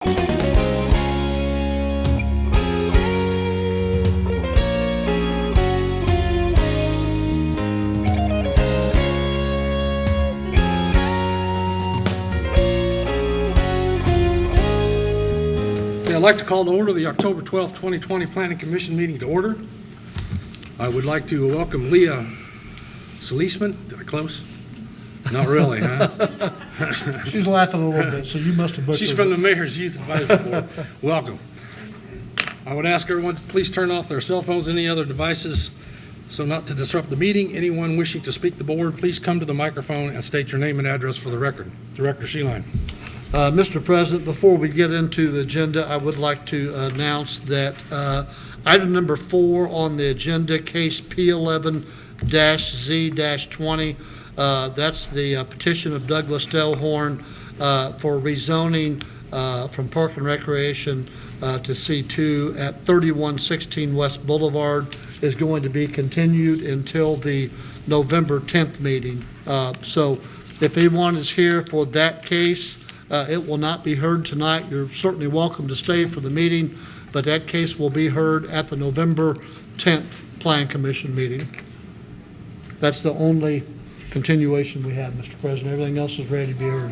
I'd like to call to order the October 12th, 2020 Planning Commission meeting to order. I would like to welcome Leah Solisman. Did I close? Not really, huh? She's laughing a little bit, so you must have butchered She's it. from the Mayor's Youth Advisory Board. Welcome. I would ask everyone to please turn off their cell phones, any other devices, so not to disrupt the meeting. Anyone wishing to speak to the board, please come to the microphone and state your name and address for the record. Director Sheeline. Mr. President, before we get into the agenda, I would like to announce that item number 4 on the agenda, case P11-Z-20, that's the petition of Douglas Delhorn for rezoning from Park and Recreation to C2 at 3116 West Boulevard, is going to be continued until the November 10th meeting. So if anyone is here for that case, it will not be heard tonight. You're certainly welcome to stay for the meeting, but that case will be heard at the November 10th Plan Commission meeting. That's the only continuation we have, Mr. President. Everything else is ready to be heard.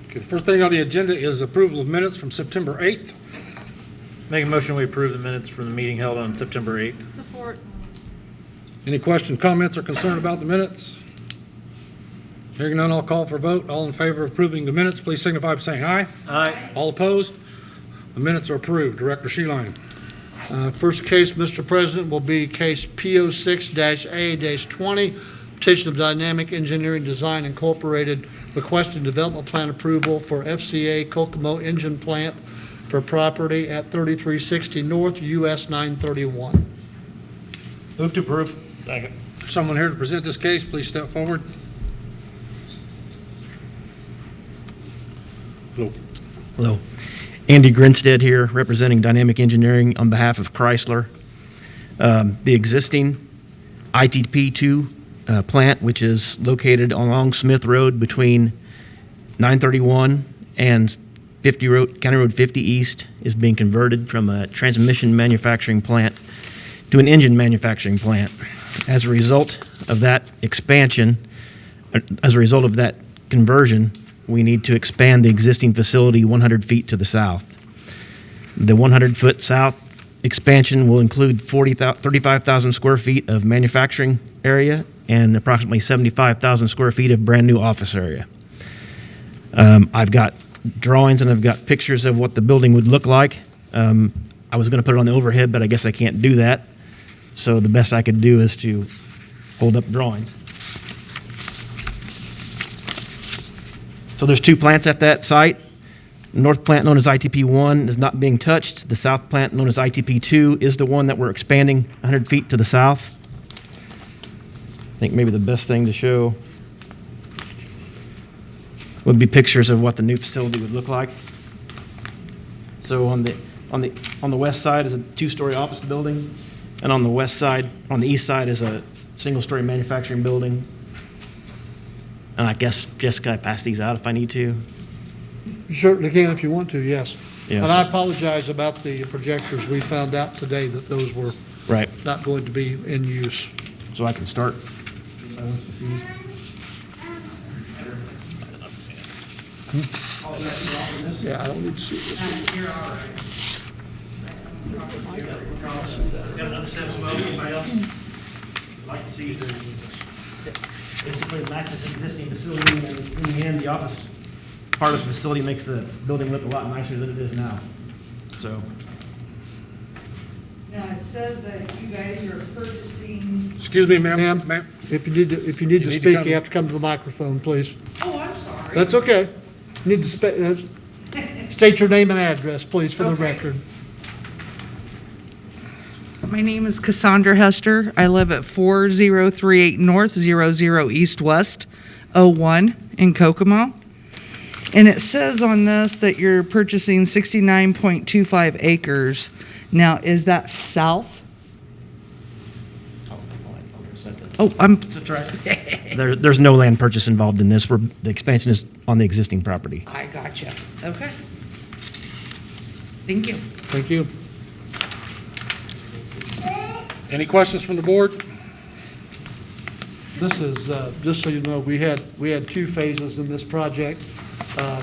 Okay, the first thing on the agenda is approval of minutes from September 8th. Make a motion we approve the minutes from the meeting held on September 8th. Support. Any questions, comments, or concern about the minutes? Hearing none, I'll call for a vote. All in favor of approving the minutes, please signify by saying aye. Aye. All opposed? The minutes are approved. Director Sheeline. First case, Mr. President, will be case P06-A-20, petition of Dynamic Engineering Design Incorporated, requesting development plan approval for FCA Kokomo Engine Plant for property at 3360 North US 931. Move to approve. Second. Someone here to present this case, please step forward. Hello. Hello. Andy Grinstead here, representing Dynamic Engineering on behalf of Chrysler. The existing ITP2 plant, which is located along Smith Road between 931 and County Road 50 East, is being converted from a transmission manufacturing plant to an engine manufacturing plant. As a result of that expansion, as a result of that conversion, we need to expand the existing facility 100 feet to the south. The 100-foot south expansion will include 35,000 square feet of manufacturing area and approximately 75,000 square feet of brand new office area. I've got drawings and I've got pictures of what the building would look like. I was going to put it on the overhead, but I guess I can't do that. So the best I could do is to hold up drawings. So there's 2 plants at that site. The north plant, known as ITP1, is not being touched. The south plant, known as ITP2, is the one that we're expanding 100 feet to the south. I think maybe the best thing to show would be pictures of what the new facility would look like. So on the west side is a 2-story office building, and on the west side, on the east side, is a single-story manufacturing building. And I guess, Jessica, I pass these out if I need to. You certainly can if you want to, yes. Yes. And I apologize about the projectors. We found out today that those were Right. not going to be in use. So I can start. Yeah, I don't need to see this. Got another set as well. Anybody else? I'd like to see if basically it matches the existing facility, and in the end, the office part of the facility makes the building look a lot nicer than it is now. So, Now, it says that you guys are purchasing, Excuse me, ma'am. Ma'am, Ma'am. if you need to need to speak, come. you have to come to the microphone, please. oh, I'm sorry. That's okay. You need to state your name and address, please, for the Okay. record. My name is Cassandra Hester. I live at 4038 North 00 East West 01 in Kokomo. And it says on this that you're purchasing 69.25 acres. Now, is that south? Oh, I'm, That's right. There's no land purchase involved in this. The expansion is on the existing property. I gotcha. Okay. Thank you. Thank you. Any questions from the board? This is, just so you know, we had 2 phases in this project.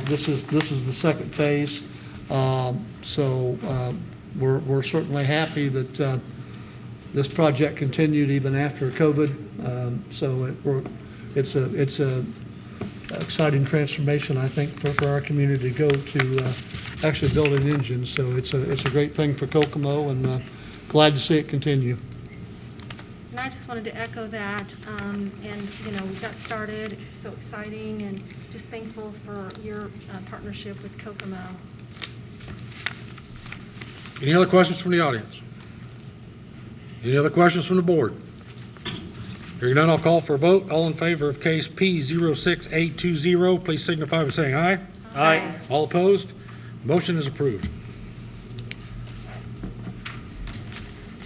This is the second phase. So we're certainly happy that this project continued even after COVID. So it's a exciting transformation, I think, for our community to go to actually building engines. So it's a great thing for Kokomo, and glad to see it continue. And I just wanted to echo that, and, you know, we got started, it's so exciting, and just thankful for your partnership with Kokomo. Any other questions from the audience? Any other questions from the board? Hearing none, I'll call for a vote. All in favor of case P06820, please signify by saying aye. Aye. All opposed? Motion is approved.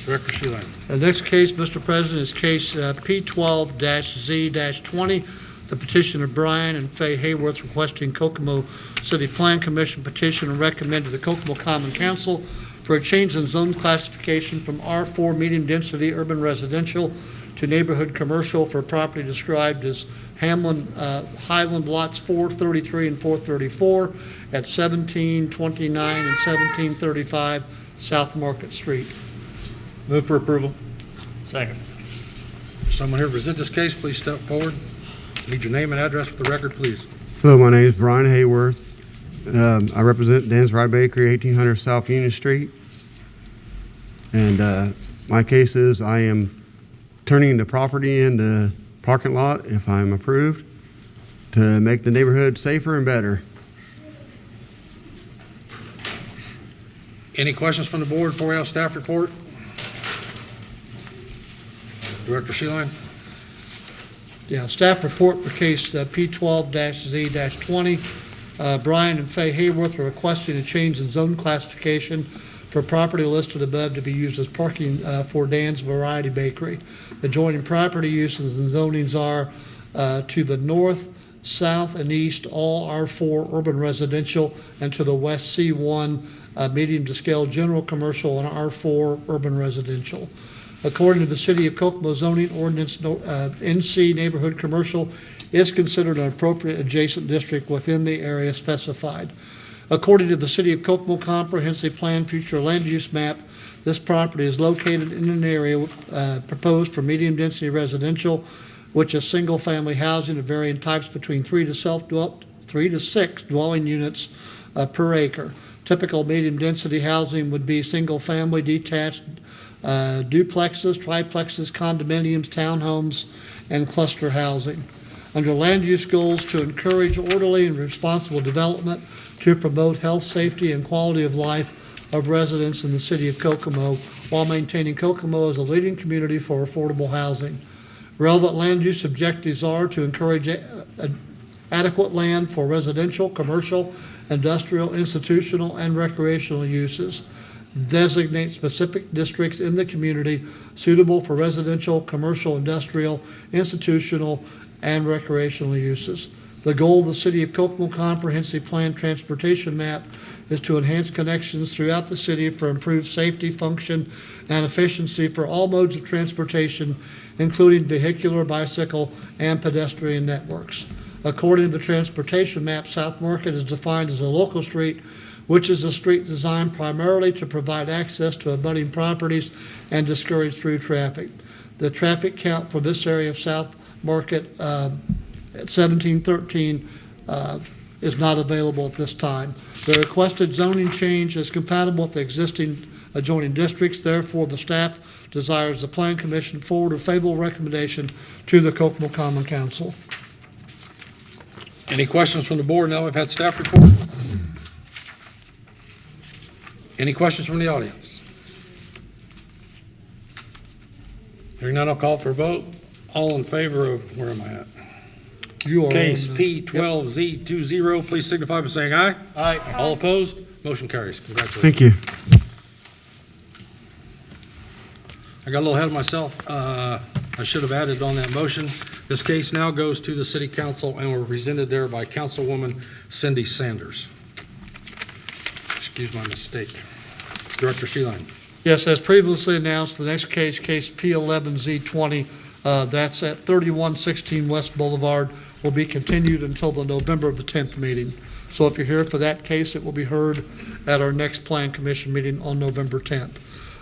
Director Sheehan. The next case, Mr. President, is case P12-Z-20. The petition of Brian and Fay Hayworth requesting Kokomo City Plan Commission petition and recommend to the Kokomo Common Council for a change in zone classification from R4 medium-density urban residential to neighborhood commercial for property described as Highland lots 433 and 434 at 1729 and 1735 South Market Street. Move for approval. Second. Someone here to present this case, please step forward. Need your name and address for the record, please. Hello, my name is Brian Hayworth. I represent Dan's Rye Bakery, 1800 South Union Street. And my case is I am turning the property into parking lot, if I'm approved, to make the neighborhood safer and better. Any questions from the board before we have staff report? Director Sheehan. Yeah, staff report for case P12-Z-20. Brian and Fay Hayworth are requesting a change in zone classification for property listed above to be used as parking for Dan's Variety Bakery. Adjoining property uses and zonings are to the north, south, and east, all R4 urban residential, and to the west, C1 medium to scale general commercial and R4 urban residential. According to the City of Kokomo zoning ordinance, NC neighborhood commercial is considered an appropriate adjacent district within the area specified. According to the City of Kokomo Comprehensive Plan Future Land Use Map, this property is located in an area proposed for medium-density residential, which is single-family housing of varying types between 3 to 6 dwelling units per acre. Typical medium-density housing would be single-family detached duplexes, triplexes, condominiums, townhomes, and cluster housing. Under land use goals to encourage orderly and responsible development to promote health, safety, and quality of life of residents in the city of Kokomo while maintaining Kokomo as a leading community for affordable housing. Relevant land use objectives are to encourage adequate land for residential, commercial, industrial, institutional, and recreational uses. Designate specific districts in the community suitable for residential, commercial, industrial, institutional, and recreational uses. The goal of the City of Kokomo Comprehensive Plan Transportation Map is to enhance connections throughout the city for improved safety, function, and efficiency for all modes of transportation, including vehicular, bicycle, and pedestrian networks. According to the transportation map, South Market is defined as a local street, which is a street designed primarily to provide access to abutting properties and discourage through traffic. The traffic count for this area of South Market at 1713 is not available at this time. The requested zoning change is compatible with the existing adjoining districts. Therefore, the staff desires the Plan Commission forward a favorable recommendation to the Kokomo Common Council. Any questions from the board now we've had staff report? Any questions from the audience? Hearing none, I'll call for a vote. All in favor of, where am I at? You are Case on, P12Z20, please signify by saying aye. Aye. All opposed? Motion carries. Congratulations. Thank you. I got a little ahead of myself. I should have added on that motion. This case now goes to the city council and were presented there by Councilwoman Cindy Sanders. Excuse my mistake. Director Sheeline. Yes, as previously announced, the next case, case P11Z20, that's at 3116 West Boulevard, will be continued until the November the 10th meeting. So if you're here for that case, it will be heard at our next Plan Commission meeting on November 10th.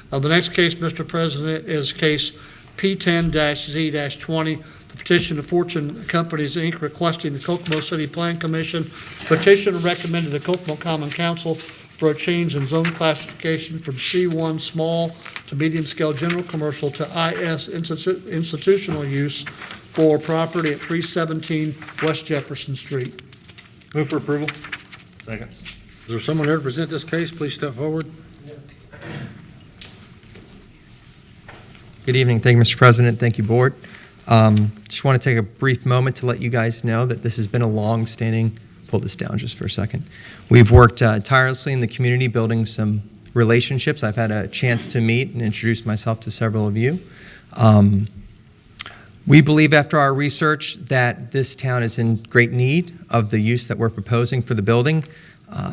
The next case, Mr. President, is case P10-Z-20, the petition of Fortune Companies, Inc., requesting the Kokomo City Plan Commission petition recommended to Kokomo Common Council for a change in zone classification from C1 small to medium-scale general commercial to IS institutional use for property at 317 West Jefferson Street. Move for approval. Second. Is there someone here to present this case? Please step forward. Good evening. Thank you, Mr. President. Thank you, Board. Just want to take a brief moment to let you guys know that this has been a long-standing, pull this down just for a second. We've worked tirelessly in the community building some relationships. I've had a chance to meet and introduce myself to several of you. We believe after our research that this town is in great need of the use that we're proposing for the building.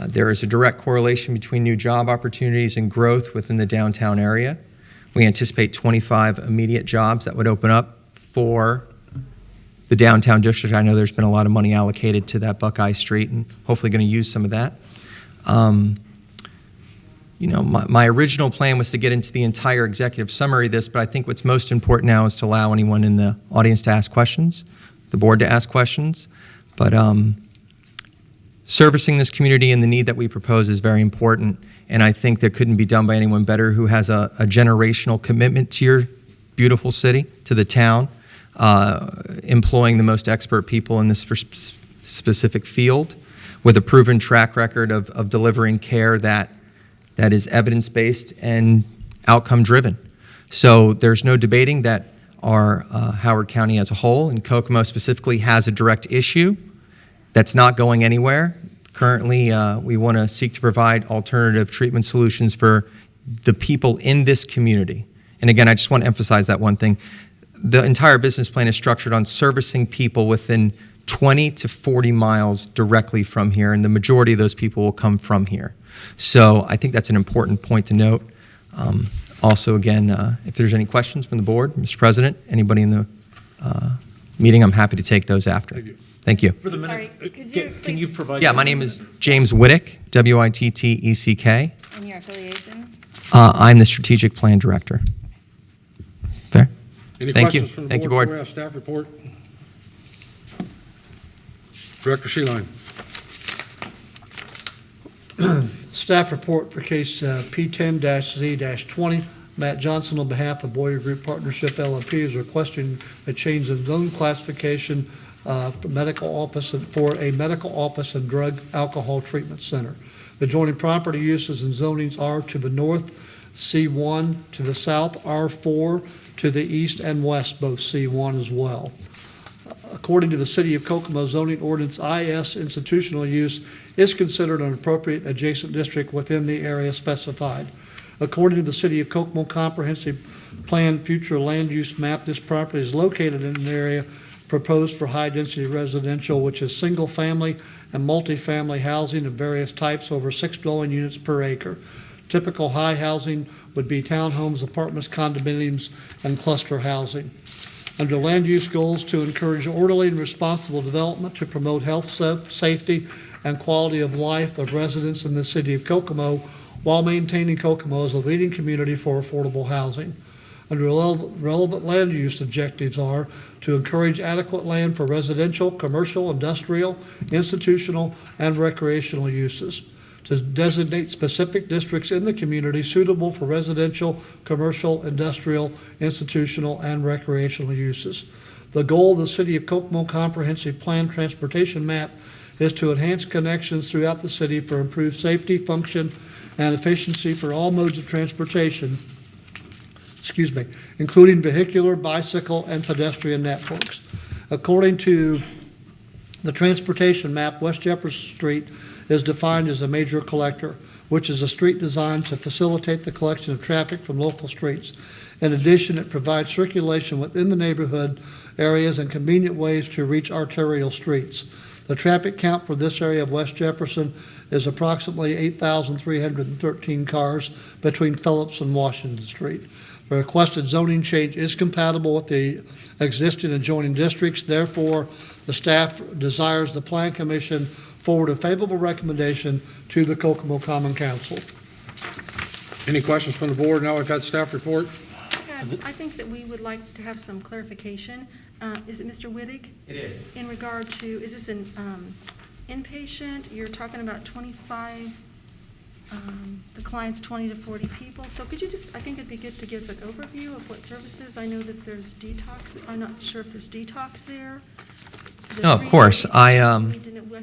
There is a direct correlation between new job opportunities and growth within the downtown area. We anticipate 25 immediate jobs that would open up for the downtown district. I know there's been a lot of money allocated to that Buckeye Street and hopefully going to use some of that. My original plan was to get into the entire executive summary of this, but I think what's most important now is to allow anyone in the audience to ask questions, the board to ask questions. But servicing this community and the need that we propose is very important, and I think that couldn't be done by anyone better who has a generational commitment to your beautiful city, to the town, employing the most expert people in this specific field with a proven track record of delivering care that is evidence-based and outcome-driven. So there's no debating that our Howard County as a whole, and Kokomo specifically, has a direct issue that's not going anywhere. Currently, we want to seek to provide alternative treatment solutions for the people in this community. And again, I just want to emphasize that one thing. The entire business plan is structured on servicing people within 20 to 40 miles directly from here, and the majority of those people will come from here. So I think that's an important point to note. Also, again, if there's any questions from the board, Mr. President, anybody in the meeting, I'm happy to take those after. Thank you. Thank you. For the minutes, Sorry, could you can you please- provide? Yeah, my name is James Wittick, Wittteck. And your affiliation? I'm the Strategic Plan Director. Fair? Any Thank you. questions from the Thank you, board? Board. We have staff report. Director Sheeline. Staff report for case P10-Z-20. Matt Johnson, on behalf of Boyer Group Partnership LLP, is requesting a change in zone classification for a medical office and drug alcohol treatment center. The adjoining property uses and zonings are to the north, C1, to the south, R4, to the east and west, both C1 as well. According to the City of Kokomo zoning ordinance, IS institutional use is considered an appropriate adjacent district within the area specified. According to the City of Kokomo Comprehensive Plan Future Land Use Map, this property is located in an area proposed for high-density residential, which is single-family and multifamily housing of various types over 6 dwelling units per acre. Typical high housing would be townhomes, apartments, condominiums, and cluster housing. Under land use goals, to encourage orderly and responsible development, to promote health, safety, and quality of life of residents in the City of Kokomo, while maintaining Kokomo as a leading community for affordable housing. Under relevant land use objectives are to encourage adequate land for residential, commercial, industrial, institutional, and recreational uses. To designate specific districts in the community suitable for residential, commercial, industrial, institutional, and recreational uses. The goal of the City of Kokomo Comprehensive Plan Transportation Map is to enhance connections throughout the city for improved safety, function, and efficiency for all modes of transportation, including vehicular, bicycle, and pedestrian networks. According to the transportation map, West Jefferson Street is defined as a major collector, which is a street designed to facilitate the collection of traffic from local streets. In addition, it provides circulation within the neighborhood areas and convenient ways to reach arterial streets. The traffic count for this area of West Jefferson is approximately 8,313 cars between Phillips and Washington Street. The requested zoning change is compatible with the existing adjoining districts. Therefore, the staff desires the Plan Commission forward a favorable recommendation to the Kokomo Common Council. Any questions from the board? Now I've got staff report. I think that we would like to have some clarification. Is it Mr. Wittig? It is. In regard to, is this an inpatient? You're talking about 25, the client's 20 to 40 people. So could you just, I think it'd be good to give an overview of what services. I know that there's detox. I'm not sure if there's detox there. The No, of course. I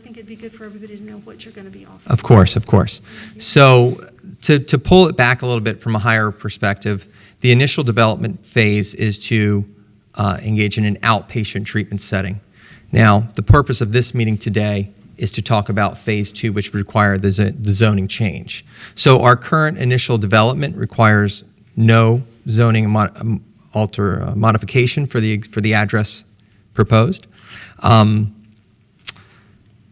think it'd be good for everybody to know what you're going to be offering. Of course, of course. So to pull it back a little bit from a higher perspective, the initial development phase is to engage in an outpatient treatment setting. Now, the purpose of this meeting today is to talk about phase 2, which would require the zoning change. So our current initial development requires no zoning modification for the address proposed.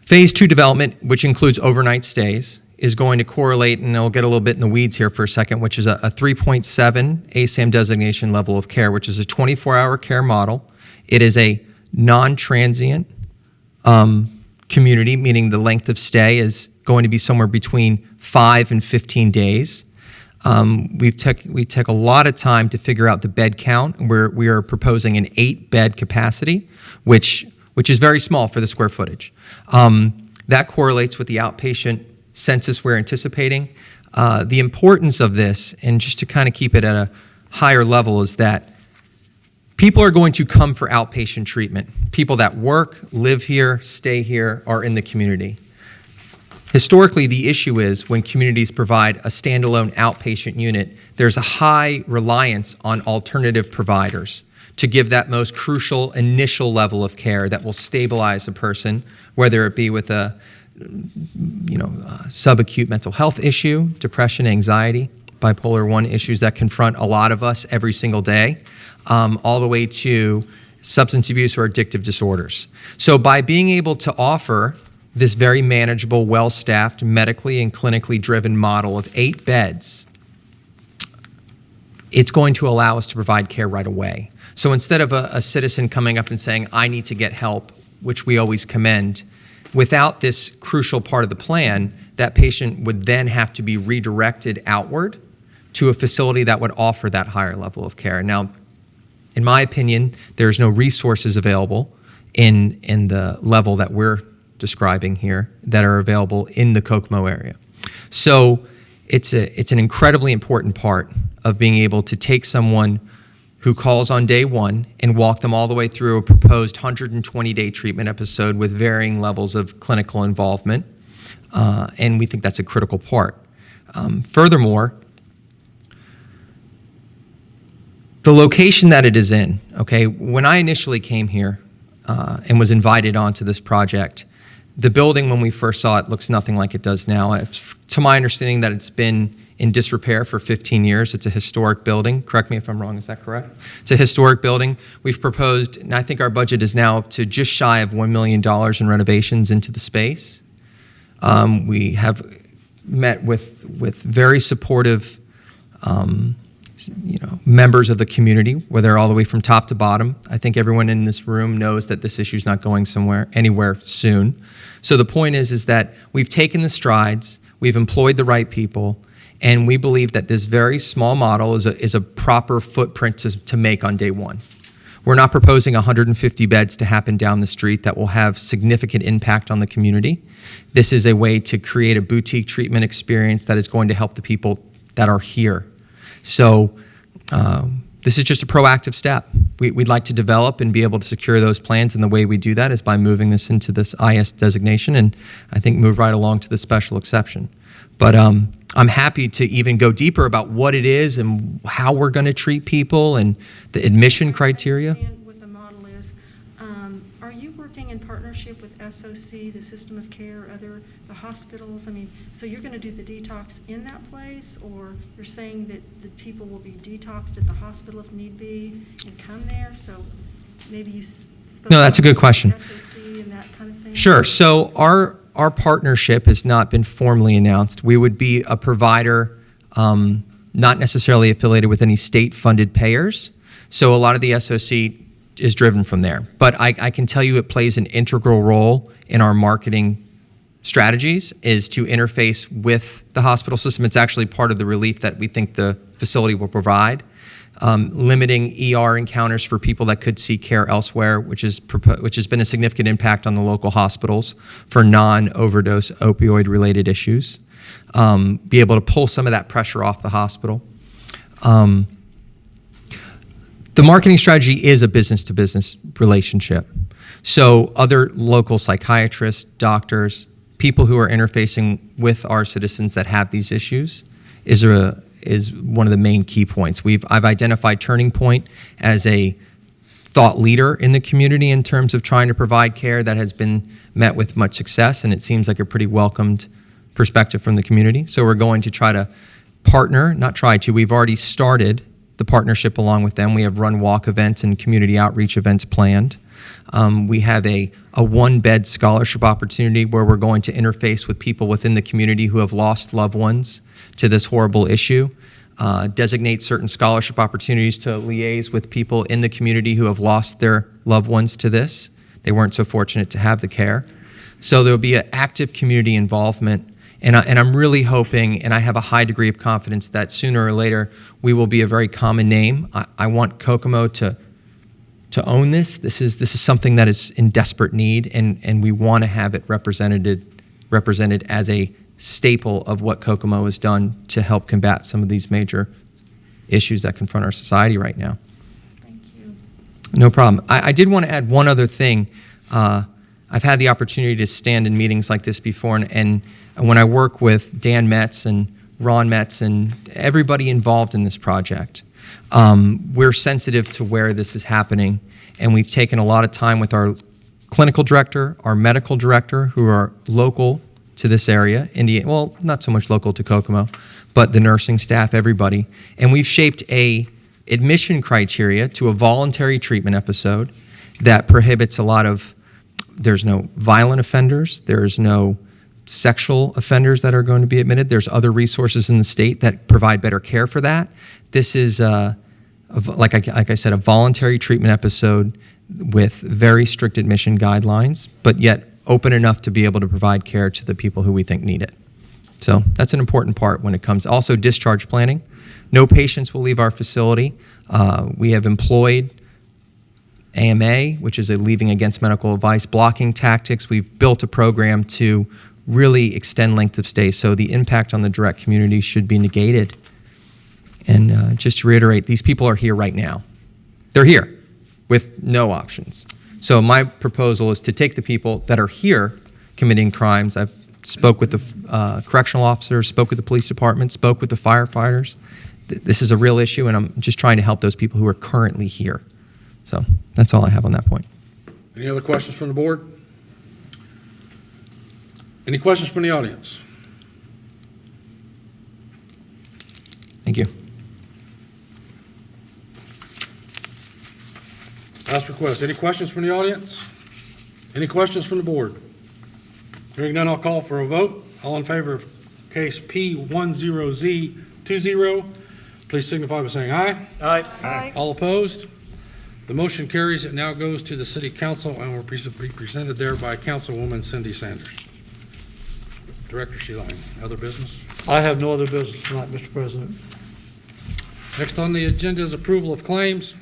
Phase 2 development, which includes overnight stays, is going to correlate, and I'll get a little bit in the weeds here for a second, which is a 3.7 ASAM designation level of care, which is a 24-hour care model. It is a non-transient community, meaning the length of stay is going to be somewhere between 5 and 15 days. We take a lot of time to figure out the bed count. We are proposing an 8-bed capacity, which is very small for the square footage. That correlates with the outpatient census we're anticipating. The importance of this, and just to kind of keep it at a higher level, is that people are going to come for outpatient treatment. People that work, live here, stay here, are in the community. Historically, the issue is when communities provide a standalone outpatient unit, there's a high reliance on alternative providers to give that most crucial initial level of care that will stabilize a person, whether it be with a subacute mental health issue, depression, anxiety, bipolar 1 issues that confront a lot of us every single day, all the way to substance abuse or addictive disorders. So by being able to offer this very manageable, well-staffed, medically and clinically driven model of 8 beds, it's going to allow us to provide care right away. So instead of a citizen coming up and saying, I need to get help, which we always commend, without this crucial part of the plan, that patient would then have to be redirected outward to a facility that would offer that higher level of care. Now, in my opinion, there's no resources available in the level that we're describing here that are available in the Kokomo area. So it's an incredibly important part of being able to take someone who calls on day 1 and walk them all the way through a proposed 120-day treatment episode with varying levels of clinical involvement, and we think that's a critical part. Furthermore, the location that it is in, okay, when I initially came here and was invited onto this project, the building, when we first saw it, looks nothing like it does now. To my understanding, that it's been in disrepair for 15 years. It's a historic building. Correct me if I'm wrong, is that correct? It's a historic building. We've proposed, and I think our budget is now up to just shy of $1 million in renovations into the space. We have met with very supportive members of the community, where they're all the way from top to bottom. I think everyone in this room knows that this issue is not going anywhere soon. So the point is that we've taken the strides, we've employed the right people, and we believe that this very small model is a proper footprint to make on day 1. We're not proposing 150 beds to happen down the street that will have significant impact on the community. This is a way to create a boutique treatment experience that is going to help the people that are here. So this is just a proactive step. We'd like to develop and be able to secure those plans, and the way we do that is by moving this into this IS designation, and I think move right along to the special exception. But I'm happy to even go deeper about what it is and how we're going to treat people and the admission criteria. I understand what the model is. Are you working in partnership with SOC, the system of care, the hospitals? I mean, so you're going to do the detox in that place, or you're saying that the people will be detoxed at the hospital if need be and come there? So maybe you spoke. No, that's a good about question. SOC and that kind of thing? Sure. So our partnership has not been formally announced. We would be a provider, not necessarily affiliated with any state-funded payers. So a lot of the SOC is driven from there. But I can tell you it plays an integral role in our marketing strategies, is to interface with the hospital system. It's actually part of the relief that we think the facility will provide. Limiting ER encounters for people that could seek care elsewhere, which has been a significant impact on the local hospitals for non-overdose opioid-related issues. Be able to pull some of that pressure off the hospital. The marketing strategy is a business-to-business relationship. So other local psychiatrists, doctors, people who are interfacing with our citizens that have these issues is one of the main key points. I've identified Turning Point as a thought leader in the community in terms of trying to provide care that has been met with much success, and it seems like a pretty welcomed perspective from the community. So we're going to try to partner, we've already started the partnership along with them. We have run walk events and community outreach events planned. We have a one-bed scholarship opportunity where we're going to interface with people within the community who have lost loved ones to this horrible issue, designate certain scholarship opportunities to liaise with people in the community who have lost their loved ones to this. They weren't so fortunate to have the care. So there'll be an active community involvement. And I'm really hoping, and I have a high degree of confidence, that sooner or later we will be a very common name. I want Kokomo to own this. This is something that is in desperate need, and we want to have it represented as a staple of what Kokomo has done to help combat some of these major issues that confront our society right now. Thank you. No problem. I did want to add one other thing. I've had the opportunity to stand in meetings like this before, and when I work with Dan Metz and Ron Metz and everybody involved in this project, we're sensitive to where this is happening, and we've taken a lot of time with our clinical director, our medical director, who are local to this area, well, not so much local to Kokomo, but the nursing staff, everybody, and we've shaped a admission criteria to a voluntary treatment episode that prohibits there's no violent offenders, there's no sexual offenders that are going to be admitted. There's other resources in the state that provide better care for that. This is, like I said, a voluntary treatment episode with very strict admission guidelines, but yet open enough to be able to provide care to the people who we think need it. So that's an important part when it comes. Also, discharge planning. No patients will leave our facility. We have employed AMA, which is a leaving against medical advice blocking tactics. We've built a program to really extend length of stay, so the impact on the direct community should be negated. And just to reiterate, these people are here right now. They're here with no options. So my proposal is to take the people that are here committing crimes. I've spoke with the correctional officers, spoke with the police department, spoke with the firefighters. This is a real issue, and I'm just trying to help those people who are currently here. So that's all I have on that point. Any other questions from the board? Any questions from the audience? Thank you. Last request. Any questions from the audience? Any questions from the board? Hearing none, I'll call for a vote. All in favor of case P10Z20, please signify by saying aye. Aye. All opposed? The motion carries. It now goes to the City Council and will be presented there by Councilwoman Cindy Sanders. Director Sheila, other business? I have no other business tonight, Mr. President. Next on the agenda is approval of claims.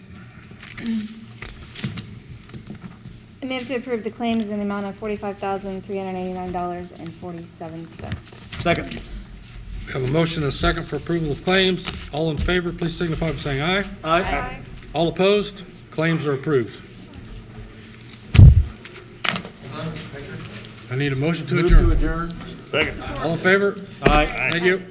I move to approve the claims in the amount of $45,389.47. Second. We have a motion and a second for approval of claims. All in favor, please signify by saying aye. Aye. All opposed? Claims are approved. I need a motion to adjourn. adjourn. All in favor? Aye. Thank you.